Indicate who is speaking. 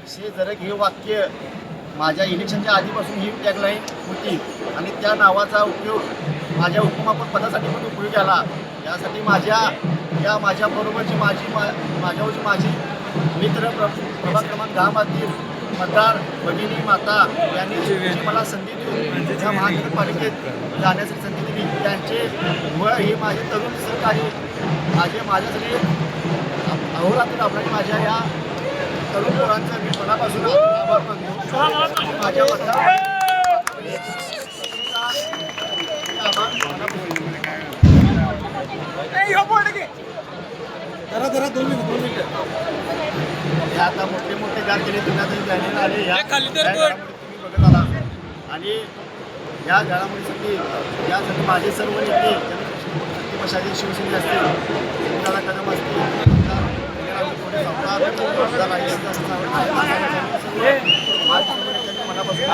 Speaker 1: एकशे जरग हे वाक्य माझ्या इलेक्शनच्या आधीपासून ही टॅगलाईन होती आणि त्या नावाचा उपयोग माझ्या उपमापक पदासाठी पण उपयोग केला. यासाठी माझ्याबरोबरची माझी मित्र प्रभाग क्रमांक 10 मधील मतदार भगिनी माता यांनी जी मला संधी देऊन त्या महानगरपालिकेत जाण्यासाठी संधी दिली, त्यांचे व हे माझे तरुण सहकारी माझ्यासाठी अहोरात्र आपल्याला माझ्या या तरुण पोरांचा मी मनापासून आभार मानतो. माझ्या हे आता मोठे कारगिरी दुनियातही जाणील आले या तुम्ही बघत आला आणि या घडामोडीसाठी यासाठी माझे सर्व नेते पक्षाचे शिवसेने असतील, दादा कदम असतील, मनापासून